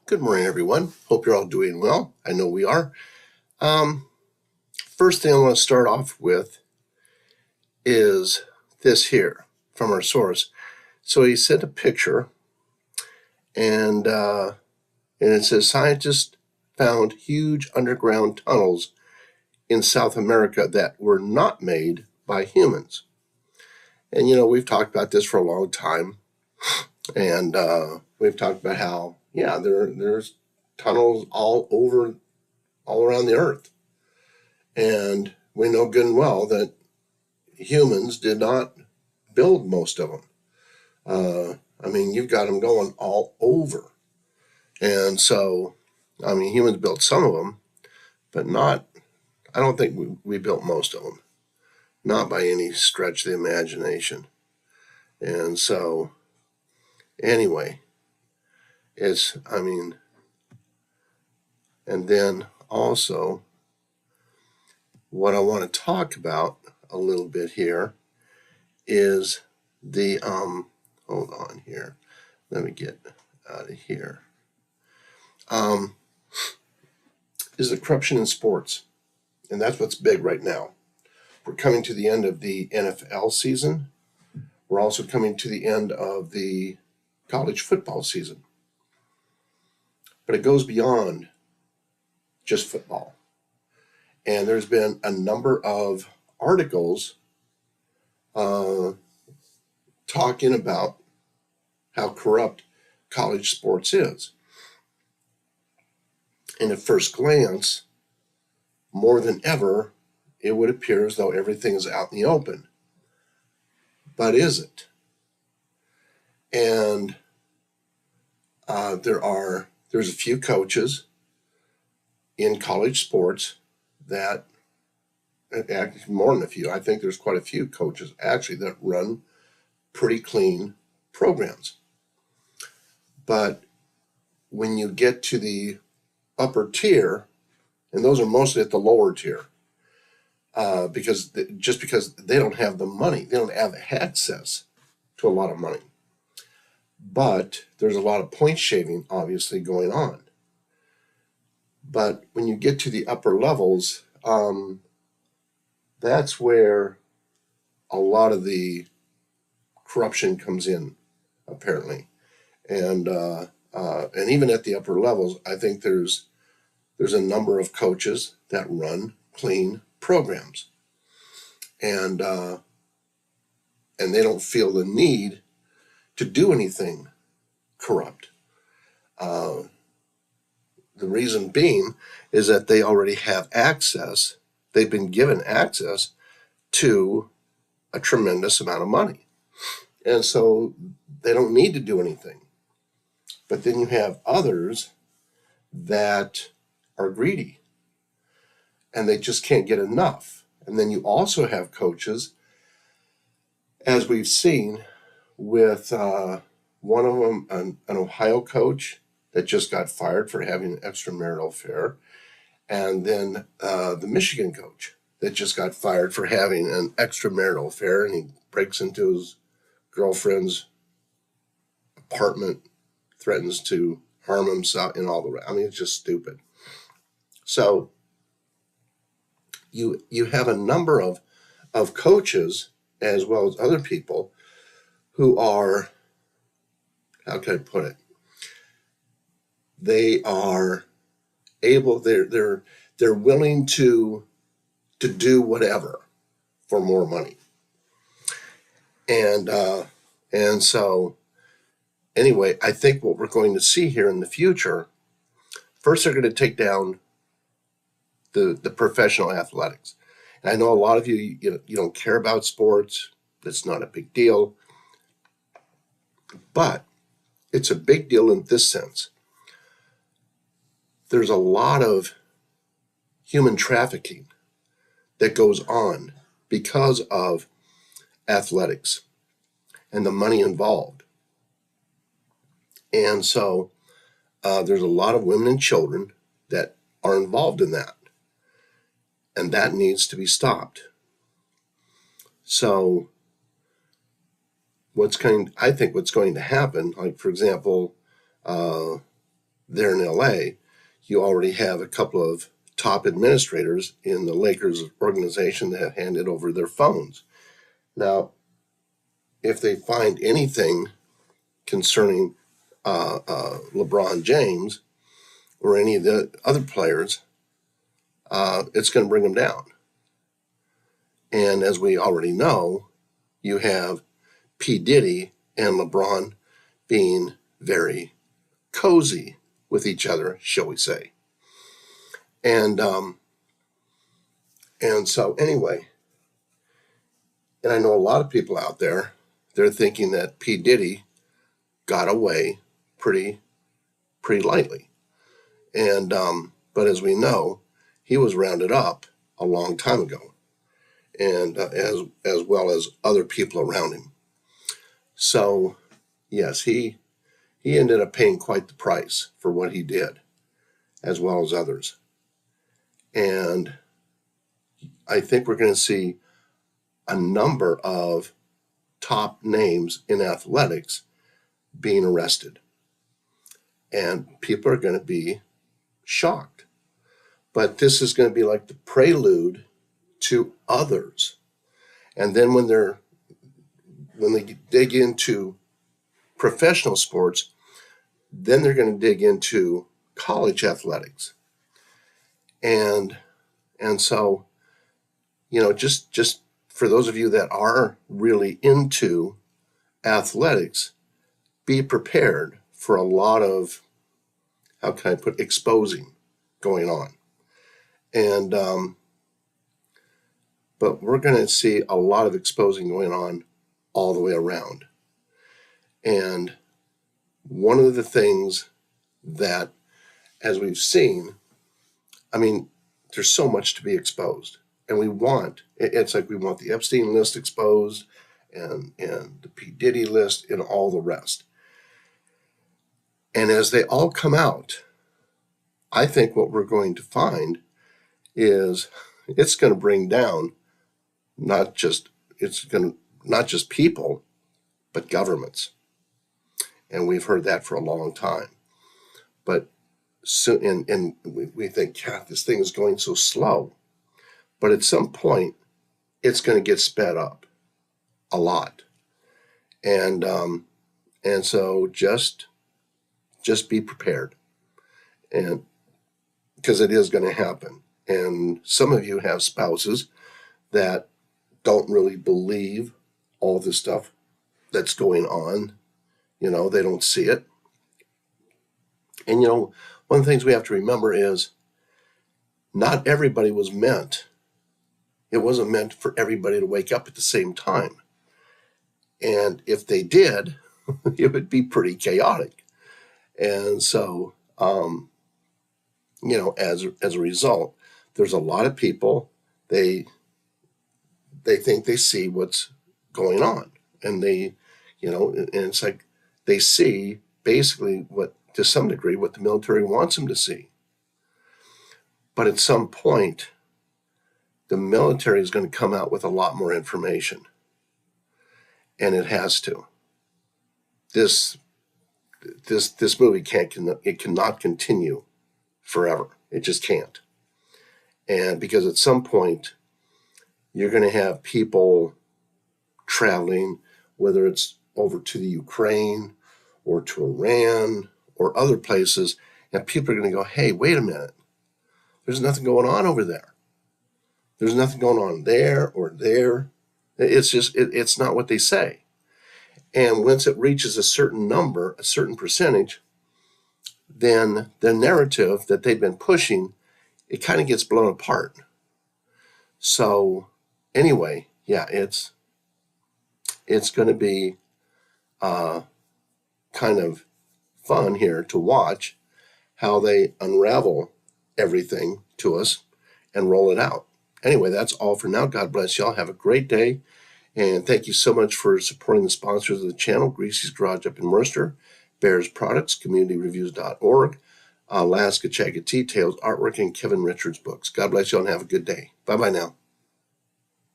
Good morning, everyone. Hope you're all doing well. I know we are. Um, First thing I want to start off with is this here from our source. So he sent a picture, and it says scientists found huge underground tunnels in South America that were not made by humans. And we've talked about this for a long time, and we've talked about how there's tunnels all around the earth. And we know good and well that humans did not build most of them. You've got them going all over. And so, humans built some of them, but I don't think we built most of them, not by any stretch of the imagination. And so, anyway, and then also, what I want to talk about a little bit here is the hold on here. Let me get out of here. Is the corruption in sports. And that's what's big right now. We're coming to the end of the NFL season. We're also coming to the end of the college football season. But it goes beyond just football. And there's been a number of articles talking about how corrupt college sports is. And at first glance, more than ever, it would appear as though everything is out in the open. But is it? And there's a few coaches in college sports that, actually more than a few, I think there's quite a few coaches actually that run pretty clean programs. But when you get to the upper tier, and those are mostly at the lower tier, because they don't have the money, they don't have access to a lot of money. But there's a lot of point shaving obviously going on. But when you get to the upper levels, that's where a lot of the corruption comes in, apparently. And even at the upper levels, I think there's a number of coaches that run clean programs, and they don't feel the need to do anything corrupt. The reason being is that they already have access. They've been given access to a tremendous amount of money, and so they don't need to do anything. But then you have others that are greedy and they just can't get enough. And then you also have coaches, as we've seen with one of them, an Ohio coach that just got fired for having an extramarital affair, and then the Michigan coach that just got fired for having an extramarital affair, and he breaks into his girlfriend's apartment, threatens to harm himself, and all the rest. It's just stupid. So you have a number of coaches as well as other people who are, how can I put it? They are able, they're willing to do whatever for more money. And so anyway, I think what we're going to see here in the future, first they're going to take down the professional athletics. And I know a lot of you don't care about sports. That's not a big deal. But it's a big deal in this sense. There's a lot of human trafficking that goes on because of athletics and the money involved. And so there's a lot of women and children that are involved in that. And that needs to be stopped. So I think what's going to happen, like for example, there in LA, you already have a couple of top administrators in the Lakers organization that have handed over their phones. Now, if they find anything concerning LeBron James or any of the other players, it's going to bring them down. And as we already know, you have P. Diddy and LeBron being very cozy with each other, shall we say. And so anyway, and I know a lot of people out there, they're thinking that P. Diddy got away pretty lightly. And but as we know, he was rounded up a long time ago, and as well as other people around him. So yes, he ended up paying quite the price for what he did, as well as others. And I think we're going to see a number of top names in athletics being arrested. And people are going to be shocked. But this is going to be like the prelude to others. And then when they dig into professional sports, then they're going to dig into college athletics. And so, just for those of you that are really into athletics, be prepared for a lot of, how can I put, exposing going on. And but we're going to see a lot of exposing going on all the way around. And one of the things that, as we've seen, I mean, there's so much to be exposed. And it's like we want the Epstein list exposed and the P. Diddy list and all the rest. And as they all come out, I think what we're going to find is it's going to bring down not just people, but governments. And we've heard that for a long time. But soon, and we think, God, this thing is going so slow. But at some point, it's going to get sped up a lot. And so just be prepared. And because it is going to happen. And some of you have spouses that don't really believe all the stuff that's going on. They don't see it. And, one of the things we have to remember is not everybody was meant. It wasn't meant for everybody to wake up at the same time. And if they did, it would be pretty chaotic. And so, as a result, there's a lot of people, they think they see what's going on. And and it's like they see basically to some degree, what the military wants them to see. But at some point, the military is going to come out with a lot more information. And it has to. This movie cannot continue forever. It just can't. And because at some point, you're going to have people traveling, whether it's over to the Ukraine or to Iran or other places, and people are going to go, hey, wait a minute. There's nothing going on over there. There's nothing going on there or there. It's just, it's not what they say. And once it reaches a certain number, a certain percentage, then the narrative that they've been pushing, it kind of gets blown apart. So anyway, yeah, it's going to be kind of fun here to watch how they unravel everything to us and roll it out. Anyway, that's all for now. God bless y'all. Have a great day. And thank you so much for supporting the sponsors of the channel, Greasy's Garage up in Worcester, Bears Products, CommunityReviews.org, Alaska Chagatea Tales Artwork, and Kevin Richards Books. God bless y'all and have a good day. Bye-bye now.